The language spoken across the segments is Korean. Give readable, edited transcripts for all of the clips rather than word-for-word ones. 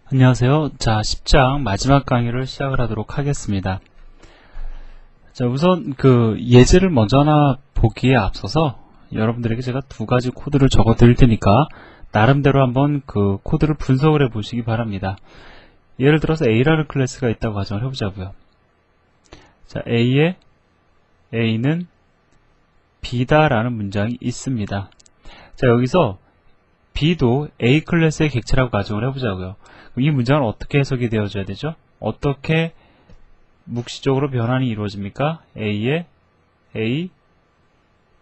안녕하세요. 자, 10장 마지막 강의를 시작을 하도록 하겠습니다. 자, 우선 그 예제를 먼저 하나 보기에 앞서서 여러분들에게 제가 두 가지 코드를 적어 드릴 테니까 나름대로 한번 그 코드를 분석을 해 보시기 바랍니다. 예를 들어서 A라는 클래스가 있다고 가정을 해보자고요. 자, A에 A는 B다라는 문장이 있습니다. 자, 여기서 B도 A 클래스의 객체라고 가정을 해보자고요. 이 문장은 어떻게 해석이 되어져야 되죠? 어떻게 묵시적으로 변환이 이루어집니까? A에 A,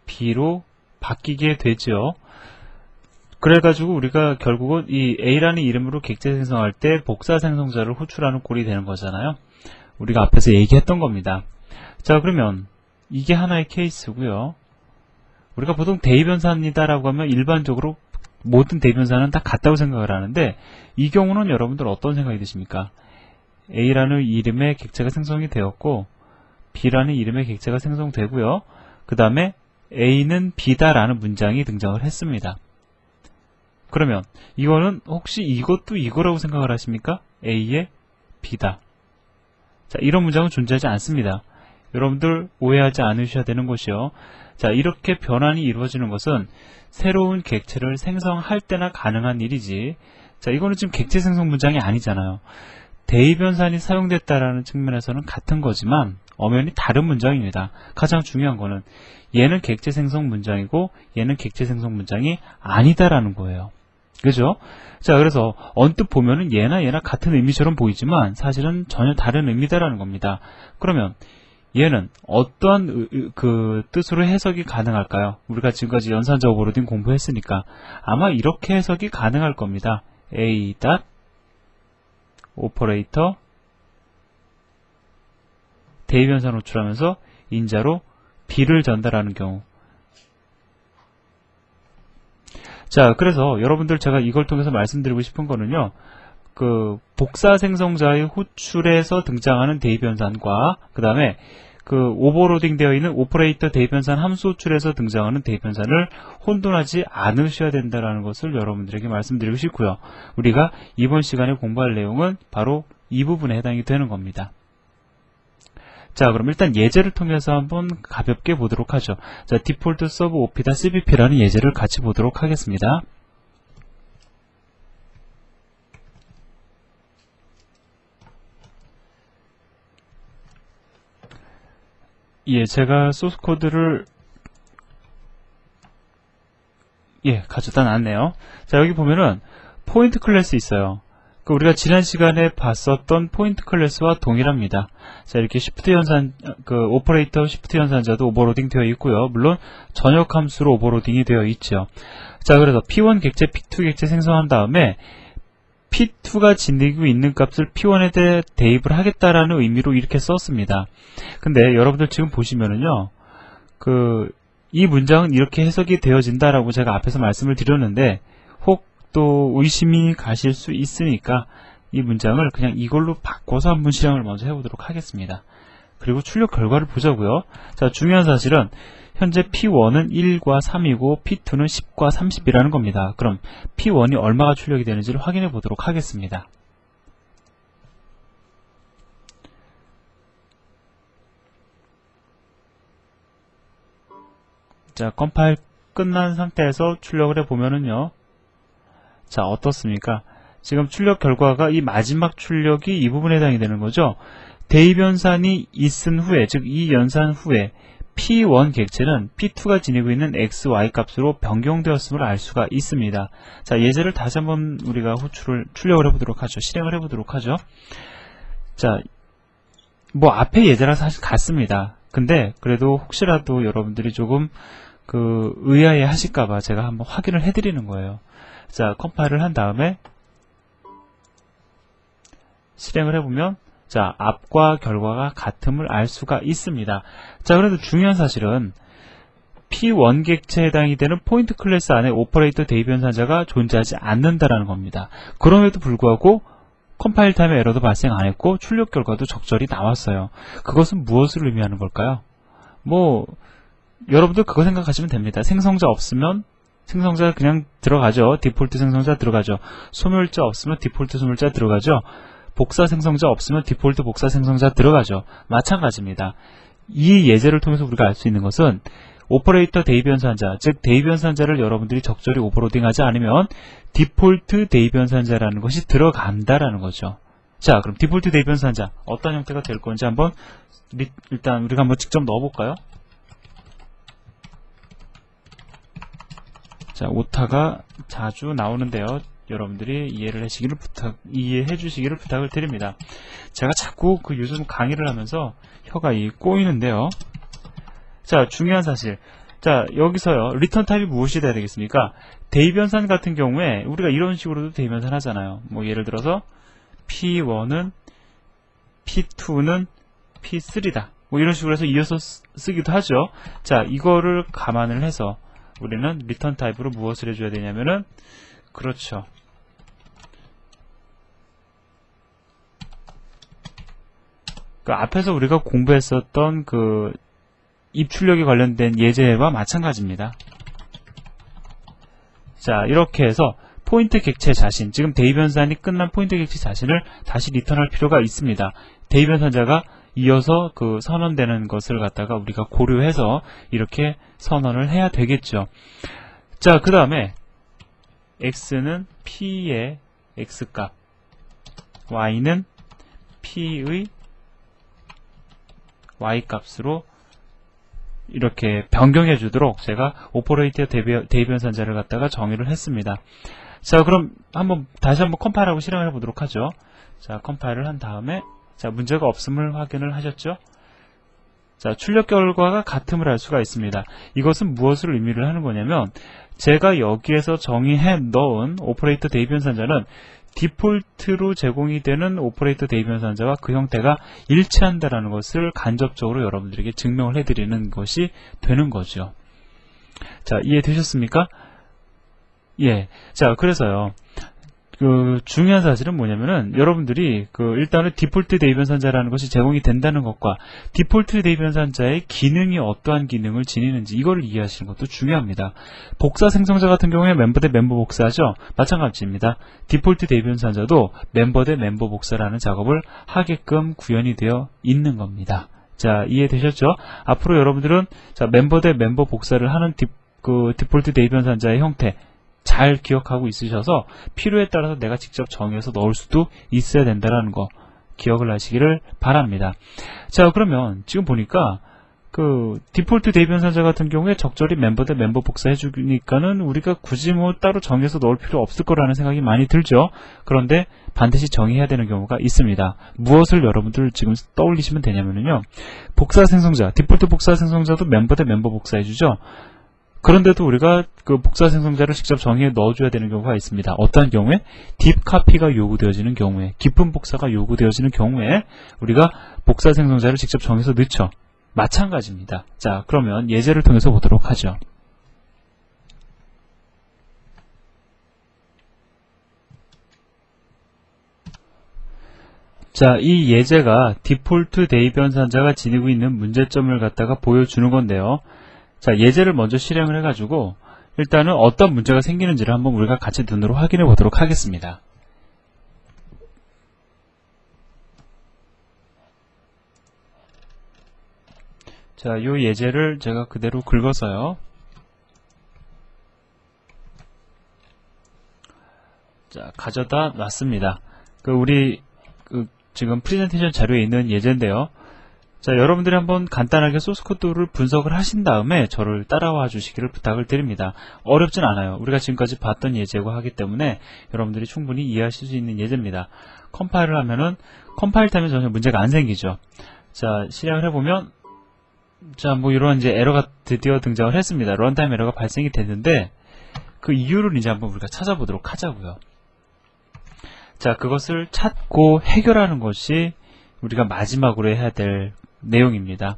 B로 바뀌게 되죠. 그래가지고 우리가 결국은 이 A라는 이름으로 객체 생성할 때 복사 생성자를 호출하는 꼴이 되는 거잖아요. 우리가 앞에서 얘기했던 겁니다. 자, 그러면 이게 하나의 케이스고요. 우리가 보통 대입변사입니다라고 하면 일반적으로 모든 대변사는 다 같다고 생각을 하는데 이 경우는 여러분들 어떤 생각이 드십니까? A라는 이름의 객체가 생성이 되었고 B라는 이름의 객체가 생성되고요. 그 다음에 A는 B다라는 문장이 등장을 했습니다. 그러면 이거는 혹시 이것도 이거라고 생각을 하십니까? A의 B다. 자, 이런 문장은 존재하지 않습니다. 여러분들 오해하지 않으셔야 되는 것이요. 자, 이렇게 변환이 이루어지는 것은 새로운 객체를 생성할 때나 가능한 일이지. 자, 이거는 지금 객체 생성 문장이 아니잖아요. 대입변산이 사용됐다라는 측면에서는 같은 거지만 엄연히 다른 문장입니다. 가장 중요한 거는 얘는 객체 생성 문장이고 얘는 객체 생성 문장이 아니다라는 거예요. 그죠? 자, 그래서 언뜻 보면은 얘나 같은 의미처럼 보이지만 사실은 전혀 다른 의미다라는 겁니다. 그러면 얘는 어떠한 그 뜻으로 해석이 가능할까요? 우리가 지금까지 연산자 오버로딩 공부했으니까 아마 이렇게 해석이 가능할 겁니다. A. 오퍼레이터 대입변산 호출하면서 인자로 B를 전달하는 경우. 자, 그래서 여러분들 제가 이걸 통해서 말씀드리고 싶은 거는요. 그 복사 생성자의 호출에서 등장하는 대입변산과 그 다음에 그 오버로딩 되어 있는 오퍼레이터 대입변산 함수 호출에서 등장하는 대입변산을 혼돈하지 않으셔야 된다는 것을 여러분들에게 말씀드리고 싶고요. 우리가 이번 시간에 공부할 내용은 바로 이 부분에 해당이 되는 겁니다. 자, 그럼 일단 예제를 통해서 한번 가볍게 보도록 하죠. 자, 디폴트 서브 op다 cbp라는 예제를 같이 보도록 하겠습니다. 예, 제가 소스 코드를 가져다 놨네요. 자, 여기 보면은 포인트 클래스 있어요. 우리가 지난 시간에 봤었던 포인트 클래스와 동일합니다. 자, 이렇게 시프트 연산, 오퍼레이터 시프트 연산자도 오버로딩 되어 있고요. 물론 전역 함수로 오버로딩이 되어 있죠. 자, 그래서 P1 객체, P2 객체 생성한 다음에 P2가 지니고 있는 값을 P1에 대입을 하겠다라는 의미로 이렇게 썼습니다. 근데 여러분들 지금 보시면은요, 이 문장은 이렇게 해석이 되어진다라고 제가 앞에서 말씀을 드렸는데, 혹 또 의심이 가실 수 있으니까 이 문장을 그냥 이걸로 바꿔서 한번 실행을 먼저 해보도록 하겠습니다. 그리고 출력 결과를 보자고요. 자, 중요한 사실은 현재 P1은 1과 3이고 P2는 10과 30이라는 겁니다. 그럼 P1이 얼마가 출력이 되는지를 확인해 보도록 하겠습니다. 자, 컴파일 끝난 상태에서 출력을 해보면은요. 자, 어떻습니까? 지금 출력 결과가 이 마지막 출력이 이 부분에 해당이 되는 거죠. 대입변산이 있은 후에, 즉 이 연산 후에 P1 객체는 P2가 지니고 있는 X, Y 값으로 변경되었음을 알 수가 있습니다. 자, 예제를 다시 한번 우리가 출력을 해보도록 하죠. 실행을 해보도록 하죠. 자, 뭐 앞에 예제랑 사실 같습니다. 근데 그래도 혹시라도 여러분들이 조금 의아해 하실까봐 제가 한번 확인을 해드리는 거예요. 자, 컴파일을 한 다음에 실행을 해보면 자, 앞과 결과가 같음을 알 수가 있습니다. 자, 그래도 중요한 사실은 P1 객체에 해당이 되는 포인트 클래스 안에 오퍼레이터 대입변산자가 존재하지 않는다라는 겁니다. 그럼에도 불구하고 컴파일 타임에 에러도 발생 안 했고 출력 결과도 적절히 나왔어요. 그것은 무엇을 의미하는 걸까요? 뭐 여러분들 그거 생각하시면 됩니다. 생성자 없으면 생성자 그냥 들어가죠. 디폴트 생성자 들어가죠. 소멸자 없으면 디폴트 소멸자 들어가죠. 복사 생성자 없으면 디폴트 복사 생성자 들어가죠. 마찬가지입니다. 이 예제를 통해서 우리가 알 수 있는 것은 오퍼레이터 대입 변수한자, 즉 대입 변수한자를 여러분들이 적절히 오버로딩하지 않으면 디폴트 대입 변수한자라는 것이 들어간다라는 거죠. 자, 그럼 디폴트 대입 변수한자 어떤 형태가 될 건지 한번 일단 우리가 한번 직접 넣어볼까요? 자, 오타가 자주 나오는데요. 여러분들이 이해해 주시기를 부탁을 드립니다. 제가 자꾸 요즘 강의를 하면서 혀가 꼬이는데요. 자, 중요한 사실. 자, 여기서요. 리턴 타입이 무엇이 돼야 되겠습니까? 대입 변산 같은 경우에 우리가 이런 식으로도 대입 변산 하잖아요. 뭐 예를 들어서 P1은 P2는 P3다. 뭐 이런 식으로 해서 이어서 쓰기도 하죠. 자, 이거를 감안을 해서 우리는 리턴 타입으로 무엇을 해줘야 되냐면은, 그렇죠. 앞에서 우리가 공부했었던 입출력에 관련된 예제와 마찬가지입니다. 자, 이렇게 해서 포인트 객체 자신, 지금 대입 변산이 끝난 포인트 객체 자신을 다시 리턴할 필요가 있습니다. 대입 변산자가 이어서 선언되는 것을 갖다가 우리가 고려해서 이렇게 선언을 해야 되겠죠. 자, 그 다음에 x는 p의 x값, y는 p의 y값으로 이렇게 변경해 주도록 제가 오퍼레이터 대입 변산자를 갖다가 정의를 했습니다. 자, 그럼 다시 한번 컴파일하고 실행을 해보도록 하죠. 자, 컴파일을 한 다음에, 자, 문제가 없음을 확인을 하셨죠? 자, 출력 결과가 같음을 할 수가 있습니다. 이것은 무엇을 의미를 하는 거냐면, 제가 여기에서 정의해 넣은 오퍼레이터 대입 변산자는 디폴트로 제공이 되는 오퍼레이터 대입 변산자와 그 형태가 일치한다라는 것을 간접적으로 여러분들에게 증명을 해드리는 것이 되는 거죠. 자, 이해되셨습니까? 예. 자, 그래서요. 중요한 사실은 뭐냐면은, 여러분들이 일단은 디폴트 대입 변산자라는 것이 제공이 된다는 것과 디폴트 대입 변산자의 기능이 어떠한 기능을 지니는지 이거를 이해하시는 것도 중요합니다. 복사 생성자 같은 경우에 멤버 대 멤버 복사하죠. 마찬가지입니다. 디폴트 대입 변산자도 멤버 대 멤버 복사라는 작업을 하게끔 구현이 되어 있는 겁니다. 자, 이해되셨죠? 앞으로 여러분들은 멤버 대 멤버 복사를 하는 디폴트 대입 변산자의 형태 잘 기억하고 있으셔서 필요에 따라서 내가 직접 정의해서 넣을 수도 있어야 된다는 거 기억을 하시기를 바랍니다. 자, 그러면 지금 보니까 디폴트 대입 변산자 같은 경우에 적절히 멤버 대 멤버 복사해 주니까는 우리가 굳이 따로 정의해서 넣을 필요 없을 거라는 생각이 많이 들죠. 그런데 반드시 정의해야 되는 경우가 있습니다. 무엇을 여러분들 지금 떠올리시면 되냐면요. 복사 생성자, 디폴트 복사 생성자도 멤버 대 멤버 복사해 주죠. 그런데도 우리가 복사 생성자를 직접 정의해 넣어줘야 되는 경우가 있습니다. 어떤 경우에? 딥 카피가 요구되어지는 경우에, 깊은 복사가 요구되어지는 경우에 우리가 복사 생성자를 직접 정해서 넣죠. 마찬가지입니다. 자, 그러면 예제를 통해서 보도록 하죠. 자, 이 예제가 디폴트 대입 변산자가 지니고 있는 문제점을 갖다가 보여주는 건데요. 자, 예제를 먼저 실행을 해가지고 일단은 어떤 문제가 생기는지를 한번 우리가 같이 눈으로 확인해 보도록 하겠습니다. 자, 이 예제를 제가 그대로 긁어서요. 자, 가져다 놨습니다. 우리 지금 프레젠테이션 자료에 있는 예제인데요. 자, 여러분들이 한번 간단하게 소스코드를 분석을 하신 다음에 저를 따라와 주시기를 부탁을 드립니다. 어렵진 않아요. 우리가 지금까지 봤던 예제고 하기 때문에 여러분들이 충분히 이해하실 수 있는 예제입니다. 컴파일을 하면은 컴파일 타임에 전혀 문제가 안 생기죠. 자, 실행을 해보면 자, 이런 이제 에러가 드디어 등장을 했습니다. 런타임 에러가 발생이 됐는데 그 이유를 이제 한번 우리가 찾아보도록 하자고요. 자, 그것을 찾고 해결하는 것이 우리가 마지막으로 해야 될 내용입니다.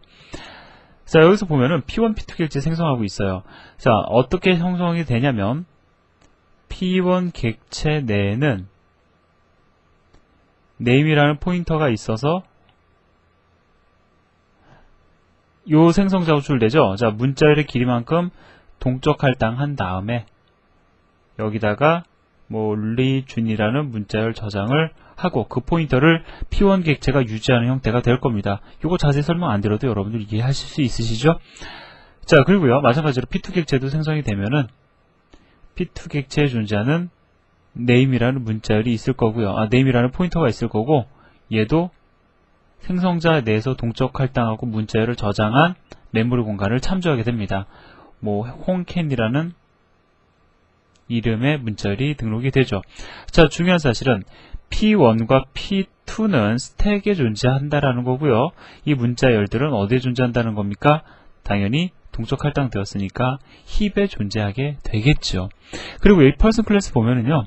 자, 여기서 보면은 P1, P2 객체 생성하고 있어요. 자, 어떻게 형성이 되냐면 P1 객체 내에는 name이라는 포인터가 있어서 요 생성자 호출되죠. 자, 문자열의 길이만큼 동적 할당한 다음에 여기다가 뭐 리준이라는 문자열 저장을 하고 그 포인터를 P1 객체가 유지하는 형태가 될 겁니다. 이거 자세히 설명 안 드려도 여러분들 이해하실 수 있으시죠? 자, 그리고요, 마찬가지로 P2 객체도 생성이 되면은 P2 객체에 존재하는 name이라는 문자열이 있을 거고요. name이라는 포인터가 있을 거고, 얘도 생성자 내에서 동적 할당하고 문자열을 저장한 메모리 공간을 참조하게 됩니다. 뭐 홍캔이라는 이름의 문자열이 등록이 되죠. 자, 중요한 사실은 P1과 P2는 스택에 존재한다라는 거고요. 이 문자열들은 어디에 존재한다는 겁니까? 당연히 동적 할당되었으니까 힙에 존재하게 되겠죠. 그리고 이 person 클래스 보면은요,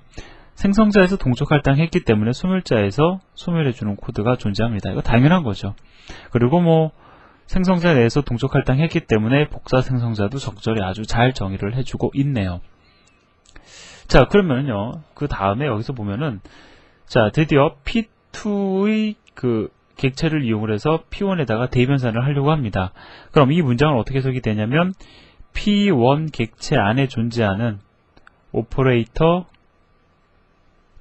생성자에서 동적 할당했기 때문에 소멸자에서 소멸해주는 코드가 존재합니다. 이거 당연한 거죠. 그리고 뭐 생성자 내에서 동적 할당했기 때문에 복사 생성자도 적절히 아주 잘 정의를 해주고 있네요. 자, 그러면요, 그 다음에 여기서 보면은, 자, 드디어 P2의 그 객체를 이용을 해서 P1에다가 대변산을 하려고 합니다. 그럼 이 문장은 어떻게 해석이 되냐면, P1 객체 안에 존재하는 오퍼레이터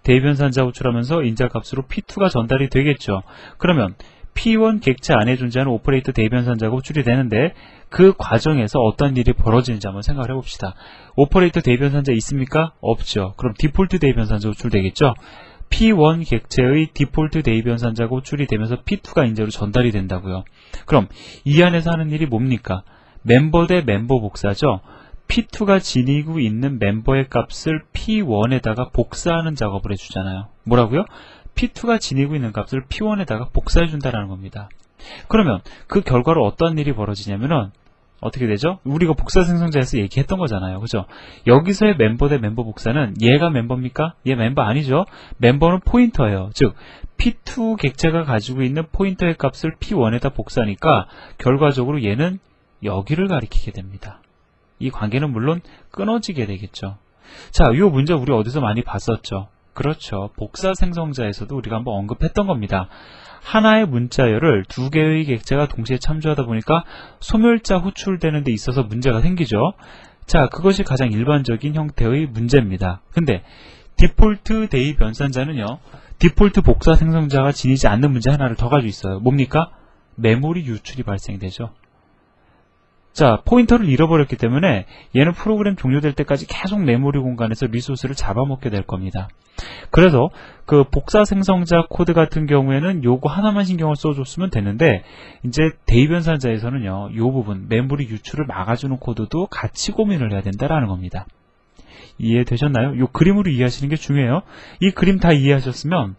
대변산자 호출하면서 인자값으로 P2가 전달이 되겠죠. 그러면 P1 객체 안에 존재하는 오퍼레이터 대변산자가 호출이 되는데 그 과정에서 어떤 일이 벌어지는지 한번 생각을 해봅시다. 오퍼레이터 대변산자 있습니까? 없죠. 그럼 디폴트 대변산자 호출되겠죠. P1 객체의 디폴트 대변산자가 호출이 되면서 P2가 인자로 전달이 된다고요. 그럼 이 안에서 하는 일이 뭡니까? 멤버 대 멤버 복사죠. P2가 지니고 있는 멤버의 값을 P1에다가 복사하는 작업을 해주잖아요. 뭐라고요? P2가 지니고 있는 값을 P1에다가 복사해준다는 겁니다. 그러면 그 결과로 어떤 일이 벌어지냐면은 어떻게 되죠? 우리가 복사 생성자에서 얘기했던 거잖아요. 그죠? 여기서의 멤버 대 멤버 복사는 얘가 멤버입니까? 얘 멤버 아니죠? 멤버는 포인터예요. 즉 P2 객체가 가지고 있는 포인터의 값을 P1에다 복사하니까 결과적으로 얘는 여기를 가리키게 됩니다. 이 관계는 물론 끊어지게 되겠죠. 자, 이 문제 우리 어디서 많이 봤었죠? 그렇죠. 복사 생성자에서도 우리가 한번 언급했던 겁니다. 하나의 문자열을 두 개의 객체가 동시에 참조하다 보니까 소멸자 호출되는 데 있어서 문제가 생기죠. 자, 그것이 가장 일반적인 형태의 문제입니다. 근데 디폴트 대의 변산자는요, 디폴트 복사 생성자가 지니지 않는 문제 하나를 더 가지고 있어요. 뭡니까? 메모리 유출이 발생되죠. 자, 포인터를 잃어버렸기 때문에 얘는 프로그램 종료될 때까지 계속 메모리 공간에서 리소스를 잡아먹게 될 겁니다. 그래서 그 복사 생성자 코드 같은 경우에는 요거 하나만 신경을 써줬으면 되는데, 이제 대입변산자에서는요, 요 부분 메모리 유출을 막아주는 코드도 같이 고민을 해야 된다라는 겁니다. 이해되셨나요? 요 그림으로 이해하시는 게 중요해요. 이 그림 다 이해하셨으면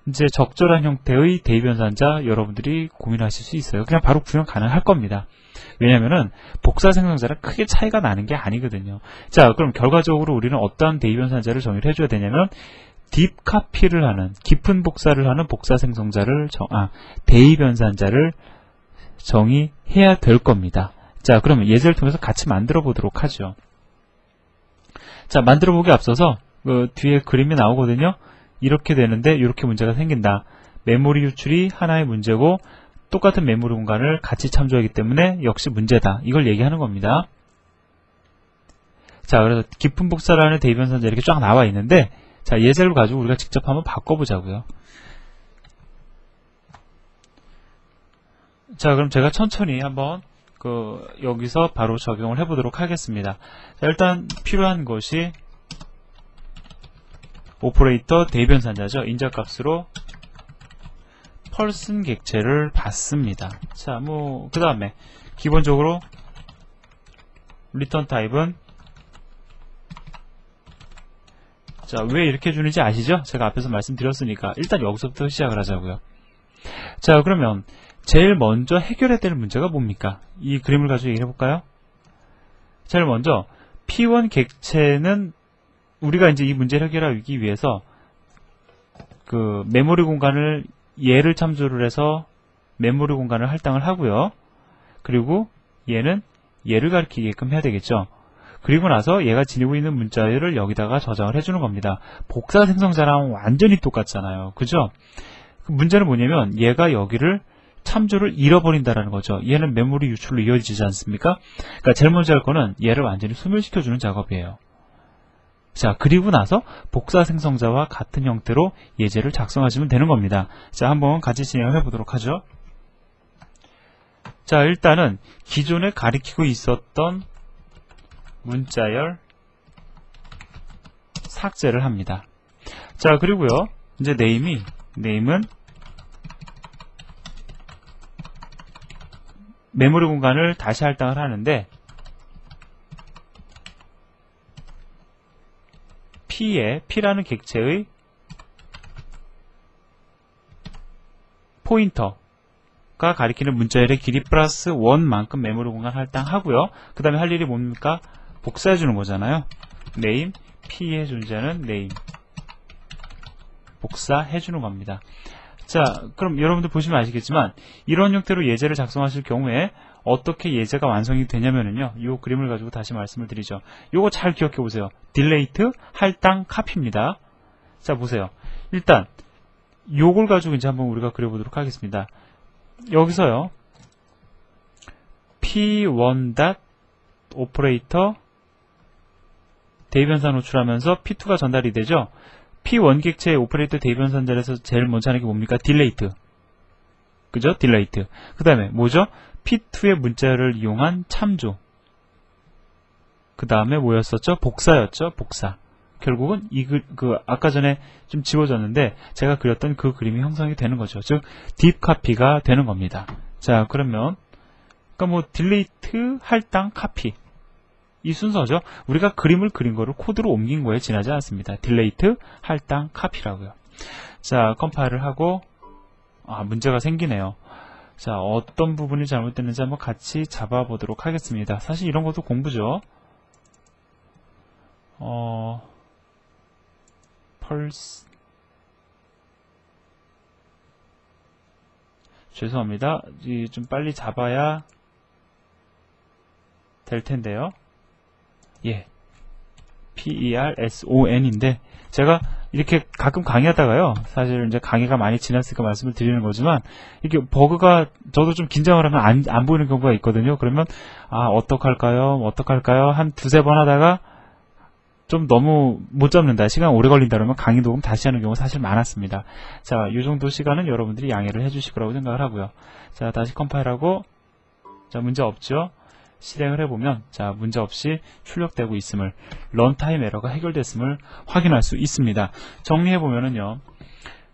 이제 적절한 형태의 대입변산자 여러분들이 고민하실 수 있어요. 그냥 바로 구현 가능할 겁니다. 왜냐면은 복사 생성자랑 크게 차이가 나는 게 아니거든요. 자, 그럼 결과적으로 우리는 어떠한 대입변산자를 정의를 해줘야 되냐면 딥카피를 하는, 깊은 복사를 하는 복사 생성자를 대입변산자를 정의해야 될 겁니다. 자, 그러면 예제를 통해서 같이 만들어 보도록 하죠. 자, 만들어 보기 앞서서 그 뒤에 그림이 나오거든요. 이렇게 되는데 이렇게 문제가 생긴다. 메모리 유출이 하나의 문제고 똑같은 메모리 공간을 같이 참조하기 때문에 역시 문제다. 이걸 얘기하는 겁니다. 자, 그래서 깊은 복사를 하는 대입변산자 이렇게 쫙 나와 있는데, 자, 예제를 가지고 우리가 직접 한번 바꿔보자고요. 자, 그럼 제가 천천히 한번 여기서 바로 적용을 해보도록 하겠습니다. 자, 일단 필요한 것이 오퍼레이터 대입변산자죠. 인자값으로 펄슨 객체를 받습니다. 자, 뭐 그 다음에 기본적으로 리턴 타입은, 자, 왜 이렇게 주는지 아시죠? 제가 앞에서 말씀드렸으니까 일단 여기서부터 시작을 하자고요. 자, 그러면 제일 먼저 해결해야 될 문제가 뭡니까? 이 그림을 가지고 얘기해 볼까요? 제일 먼저 P1 객체는 우리가 이제 이 문제를 해결하기 위해서 그 메모리 공간을 얘를 참조를 해서 메모리 공간을 할당을 하고요. 그리고 얘는 얘를 가리키게끔 해야 되겠죠. 그리고 나서 얘가 지니고 있는 문자열을 여기다가 저장을 해주는 겁니다. 복사 생성자랑 완전히 똑같잖아요. 그죠? 그 문제는 뭐냐면 얘가 여기를 참조를 잃어버린다는 거죠. 얘는 메모리 유출로 이어지지 않습니까? 그러니까 제일 먼저 할 거는 얘를 완전히 소멸시켜주는 작업이에요. 자, 그리고 나서 복사 생성자와 같은 형태로 예제를 작성하시면 되는 겁니다. 자, 한번 같이 진행을 해보도록 하죠. 자, 일단은 기존에 가리키고 있었던 문자열 삭제를 합니다. 자, 그리고요, 이제 네임은 메모리 공간을 다시 할당을 하는데, P라는 객체의 포인터가 가리키는 문자열의 길이 플러스 1만큼 메모리 공간 할당하고요. 그 다음에 할 일이 뭡니까? 복사해 주는 거잖아요. 네임, P에 존재하는 네임. 복사해 주는 겁니다. 자, 그럼 여러분들 보시면 아시겠지만, 이런 형태로 예제를 작성하실 경우에 어떻게 예제가 완성이 되냐면요, 이 그림을 가지고 다시 말씀을 드리죠. 요거 잘 기억해 보세요. 딜레이트, 할당, 카피입니다. 자, 보세요. 일단 요걸 가지고 이제 한번 우리가 그려보도록 하겠습니다. 여기서요, P1 오퍼레이터 대입변산 호출하면서 P2가 전달이 되죠. P1 객체의 오퍼레이터 대입변산 자리에서 제일 먼저 하는 게 뭡니까? 딜레이트. 그죠? 딜레이트. 그 다음에 뭐죠? P2의 문자열을 이용한 참조. 그 다음에 뭐였었죠? 복사였죠? 복사. 결국은 아까 전에 좀 지워졌는데 제가 그렸던 그 그림이 형성이 되는 거죠. 즉, 딥 카피가 되는 겁니다. 자, 그러면 그러니까 뭐 딜레이트, 할당, 카피. 이 순서죠. 우리가 그림을 그린 거를 코드로 옮긴 거에 지나지 않습니다. 딜레이트, 할당, 카피라고요. 자, 컴파일을 하고 문제가 생기네요. 자, 어떤 부분이 잘못됐는지 한번 같이 잡아보도록 하겠습니다. 사실 이런 것도 공부죠. 펄스 죄송합니다. 좀 빨리 잡아야 될 텐데요. 예, PERSON인데 제가 이렇게 가끔 강의하다가요, 사실 이제 강의가 많이 지났으니까 말씀을 드리는 거지만, 이게 버그가 저도 좀 긴장을 하면 안 보이는 경우가 있거든요. 그러면 어떡할까요 한 두세 번 하다가 좀 너무 못 잡는다, 시간 오래 걸린다 그러면 강의 녹음 다시 하는 경우가 사실 많았습니다. 자, 이 정도 시간은 여러분들이 양해를 해주실 거라고 생각을 하고요. 자, 다시 컴파일하고, 자, 문제 없죠? 실행을 해보면, 자, 문제없이 출력되고 있음을, 런타임 에러가 해결됐음을 확인할 수 있습니다. 정리해보면은요,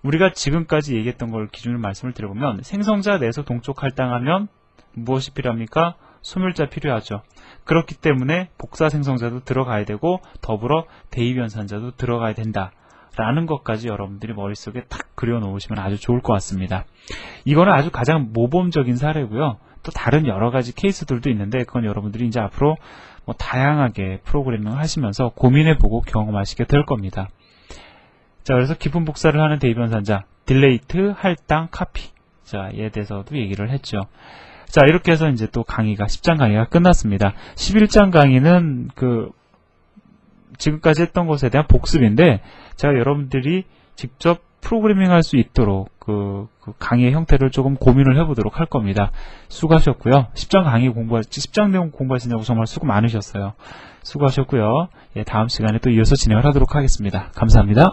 우리가 지금까지 얘기했던 걸 기준으로 말씀을 드려보면, 생성자 내에서 동쪽 할당하면 무엇이 필요합니까? 소멸자 필요하죠. 그렇기 때문에 복사 생성자도 들어가야 되고, 더불어 대입연산자도 들어가야 된다 라는 것까지 여러분들이 머릿속에 탁 그려놓으시면 아주 좋을 것 같습니다. 이거는 아주 가장 모범적인 사례고요. 또 다른 여러 가지 케이스들도 있는데, 그건 여러분들이 이제 앞으로 뭐 다양하게 프로그래밍을 하시면서 고민해보고 경험하시게 될 겁니다. 자, 그래서 깊은 복사를 하는 대입연산자, 딜레이트, 할당, 카피. 자, 얘에 대해서도 얘기를 했죠. 자, 이렇게 해서 이제 또 강의가, 10장 강의가 끝났습니다. 11장 강의는 지금까지 했던 것에 대한 복습인데, 제가 여러분들이 직접 프로그래밍 할 수 있도록 그 강의의 형태를 조금 고민을 해보도록 할 겁니다. 수고하셨고요. 10장 내용 공부하시냐고 정말 수고 많으셨어요. 수고하셨고요. 예, 다음 시간에 또 이어서 진행을 하도록 하겠습니다. 감사합니다.